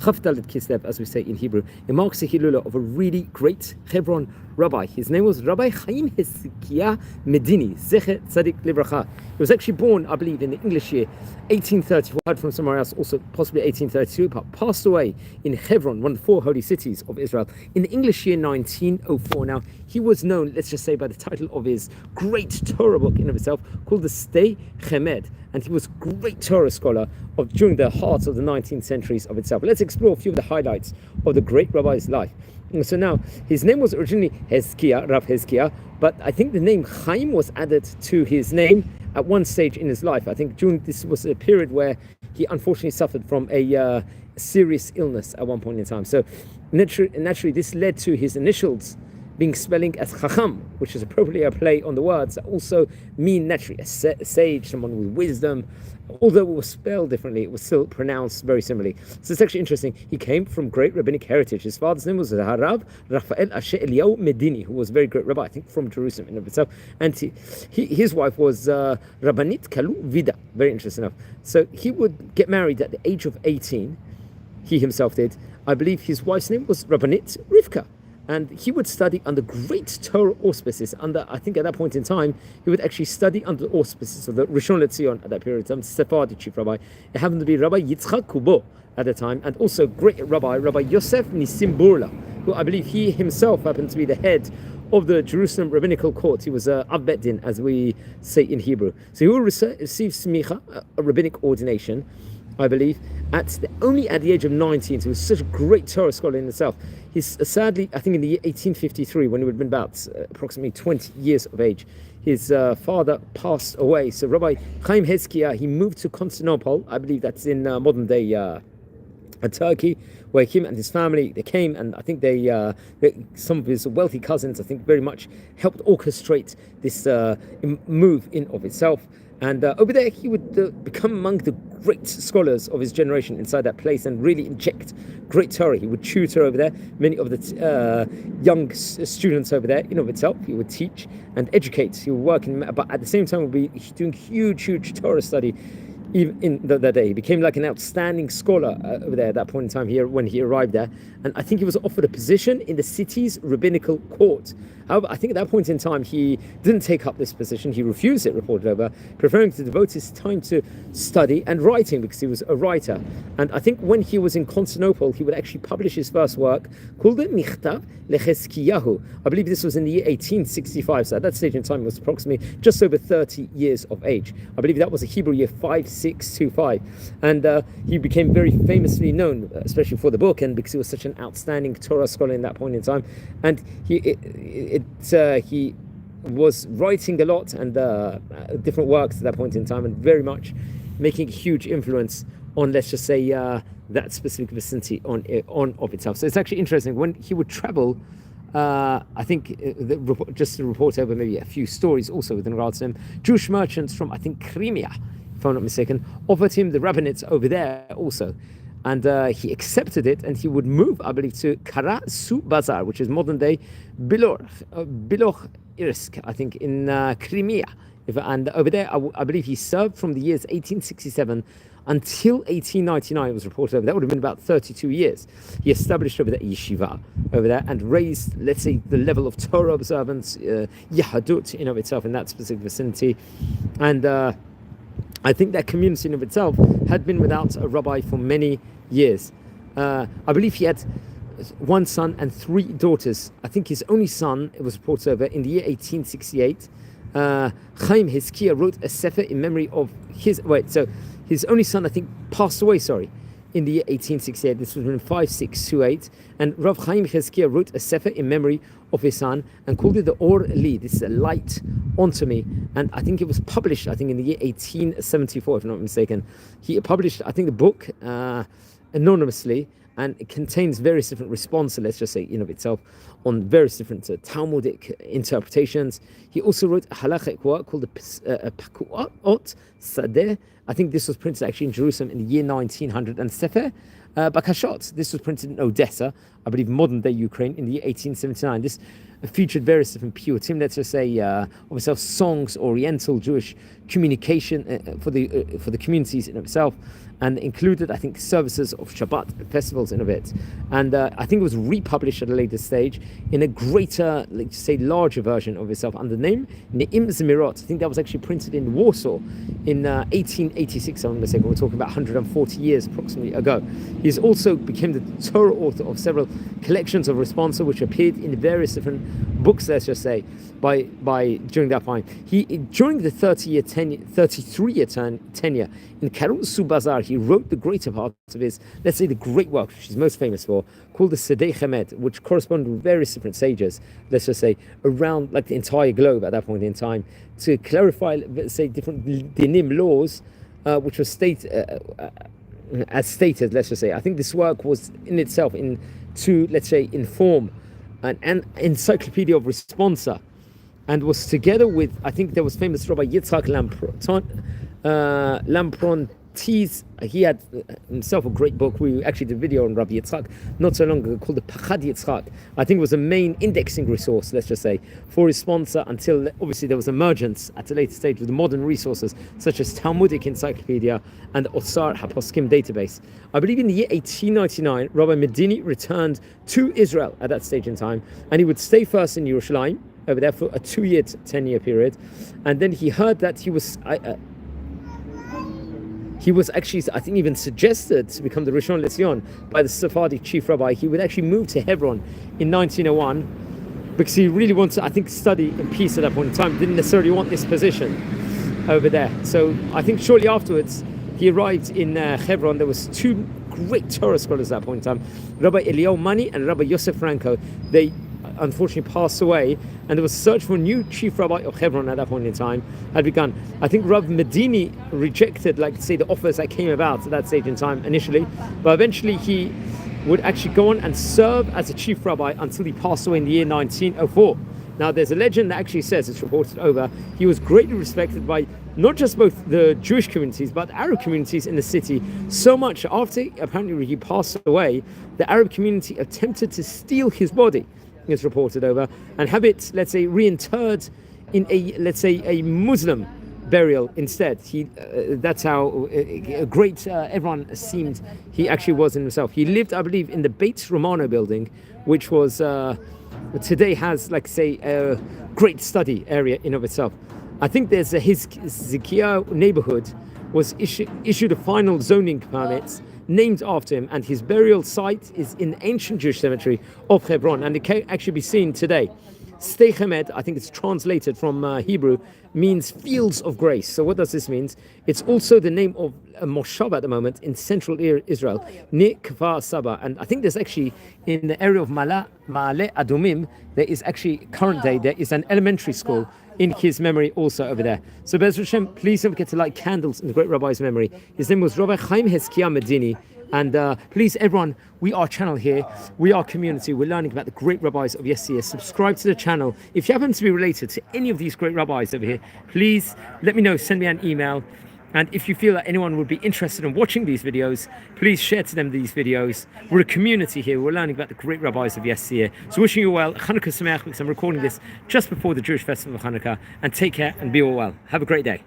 Chavdalet Kislev, as we say in Hebrew. It marks the Hilula of a really great Hebron rabbi. His name was Rabbi Haim Hezekiah Medini, Zecher Tzadik Livracha. He was actually born, I believe, in the English year 1834. Heard from somewhere else, also possibly 1832, but passed away in Hebron, one of the 4 holy cities of Israel, in the English year 1904. Now, he was known, let's just say, by the title of his great Torah book in of itself, called the Stei Chemed, and he was a great Torah scholar during the heart of the 19th centuries of itself. But let's explore a few of the highlights of the great rabbi's life. So now, his name was originally Hezekiah, Rav Hezekiah, but I think the name Haim was added to his name at one stage in his life. I think this was a period where he unfortunately suffered from a serious illness at one point in time. So naturally, this led to his initials being spelling as Chacham, which is appropriately a play on the words that also mean naturally a sage, someone with wisdom. Although it was spelled differently, it was still pronounced very similarly. So it's actually interesting. He came from great rabbinic heritage. His father's name was Harav Raphael Asher Eliyahu Medini, who was a very great rabbi, I think from Jerusalem in of itself. And his wife was Rabbanit Kalu Vida. Very interesting enough. So he would get married at the age of 18. He himself did. I believe his wife's name was Rabbanit Rivka. And he would study under great Torah auspices. I think at that point in time, he would actually study under the auspices of the Rishon LeZion at that period of time, Sephardi chief rabbi. It happened to be Rabbi Yitzchak Kubo at the time, and also great Rabbi Yosef Nisim Burla, who I believe he himself happened to be the head of the Jerusalem rabbinical court. He was Av Bet Din, as we say in Hebrew. So he will receive smicha, a rabbinic ordination, I believe, only at the age of 19. So he was such a great Torah scholar in himself. He's sadly, I think in the year 1853, when he would have been about approximately 20 years of age, his father passed away. So Rabbi Chaim Hezekiah, he moved to Constantinople. I believe that's in modern day Turkey, where him and his family, they came, and I think some of his wealthy cousins, I think, very much helped orchestrate this move in of itself. And over there, he would become among the great scholars of his generation inside that place and really inject great Torah. He would tutor over there many of the young students over there in of itself. He would teach and educate. He would work, but at the same time would be doing huge Torah study. Even in that day, he became like an outstanding scholar over there at that point in time here when he arrived there. And I think he was offered a position in the city's rabbinical court. However, I think at that point in time, he didn't take up this position. He refused it, reported over, preferring to devote his time to study and writing because he was a writer. And I think when he was in Constantinople, he would actually publish his first work called it Michtav LeChazkiyahu. I believe this was in the year 1865. So at that stage in time, he was approximately just over 30 years of age. I believe that was a Hebrew year 5625. And he became very famously known, especially for the book, and because he was such an outstanding Torah scholar in that point in time. And he was writing a lot and different works at that point in time, and very much making a huge influence on, let's just say, that specific vicinity on of itself. So it's actually interesting when he would travel. I think just to report over maybe a few stories also with regards to him. Jewish merchants from, I think, Crimea, if I'm not mistaken, offered him the rabbinate over there also. And he accepted it, and he would move, I believe, to Kara Su Bazar, which is modern day Biloch Irsk, I think, in Crimea. And over there, I believe he served from the years 1867 until 1899. It was reported over. That would have been about 32 years. He established over there yeshiva over there and raised, let's say, the level of Torah observance, Yahadut in of itself in that specific vicinity. And I think that community in of itself had been without a rabbi for many years. I believe he had one son and 3 daughters. I think his only son, it was reported over, in the year 1868, Chaim Hezekiah wrote a sefer in memory of his only son, I think, passed away, in the year 1868. This was in 5628. And Rav Chaim Hezekiah wrote a sefer in memory of his son and called it the Or Li. This is a light onto me. And I think it was published, I think, in the year 1874, if I'm not mistaken. He published, I think, the book anonymously, and it contains various different responses, let's just say, in of itself, on various different Talmudic interpretations. He also wrote a halachic work called the Pakuot Sadeh. I think this was printed actually in Jerusalem in the year 1900. And Sefer Bakashot, this was printed in Odessa. I believe, modern-day Ukraine in the year 1879. This featured various different piyutim, let's just say, of itself, songs, Oriental Jewish communication for the communities in itself, and included, I think, services of Shabbat, festivals in of it. And I think it was republished at a later stage in a greater, let's say, larger version of itself under the name Ne'im Zemirot. I think that was actually printed in Warsaw in 1886, I'm not mistaken. We're talking about 140 years approximately ago. He's also became the Torah author of several collections of responsa, which appeared in various different books, let's just say, by during that time. He, during the 33-year tenure in Karusu Bazar, he wrote the greater part of his, let's say, the great work which he's most famous for, called the Sedei Chemed, which corresponded with various different sages, let's just say, around like the entire globe at that point in time, to clarify, let's say, different dinim laws, which was as stated, let's just say. I think this work was in itself to, let's say, inform an encyclopedia of responsa, and was together with, I think there was famous Rabbi Yitzhak Lamprontes. He had himself a great book. We actually did a video on Rabbi Yitzhak not so long ago called the Pachad Yitzhak. I think it was a main indexing resource, let's just say, for his sponsor, until obviously there was emergence at a later stage with the modern resources such as Talmudic Encyclopedia and Osar HaPoskim database. I believe in the year 1899, Rabbi Medini returned to Israel at that stage in time, and he would stay first in Yerushalayim, over there for a 2-year, 10-year period, and then he heard that he was actually, I think, even suggested to become the Rishon LeZion by the Sephardic chief rabbi. He would actually move to Hebron in 1901 because he really wanted to, I think, study in peace at that point in time. Didn't necessarily want this position over there. So I think shortly afterwards he arrived in Hebron. There was 2 great Torah scholars at that point in time, Rabbi Eliyahu Mani and Rabbi Yosef Franco. They unfortunately passed away, and there was a search for a new chief rabbi of Hebron at that point in time had begun. I think Rabbi Medini rejected, like, say, the offers that came about at that stage in time initially, but eventually he would actually go on and serve as a chief rabbi until he passed away in the year 1904. Now, there's a legend that actually says, it's reported over, he was greatly respected by not just both the Jewish communities but the Arab communities in the city, so much after apparently he passed away, the Arab community attempted to steal his body, is reported over, and have it, let's say, reinterred in a, let's say, a Muslim burial instead. That's how great everyone seemed he actually was in himself. He lived, I believe, in the Beit Romano building, which was today has, like, say, a great study area in of itself. I think there's a Hezekiah neighborhood was issued a final zoning permits named after him, and his burial site is in the ancient Jewish cemetery of Hebron, and it can actually be seen today. Stei Chemed, I think it's translated from Hebrew, means fields of grace. So what does this mean? It's also the name of a moshav at the moment in central Israel, near Kfar Saba. And I think there's actually, in the area of Ma'ale Adumim, there is actually, current day, there is an elementary school in his memory also over there. So Be'ez Hashem, please don't forget to light candles in the great rabbi's memory. His name was Rabbi Haim Hezekiah Medini. And please, everyone, we are channel here, we are community, we're learning about the great rabbis of yesteryear. Subscribe to the channel. If you happen to be related to any of these great rabbis over here, please let me know, send me an email. And if you feel that anyone would be interested in watching these videos, please share to them these videos. We're a community here, we're learning about the great rabbis of yesteryear. So wishing you well, Chanukah Sameach, because I'm recording this just before the Jewish festival of Hanukkah, and take care and be all well. Have a great day.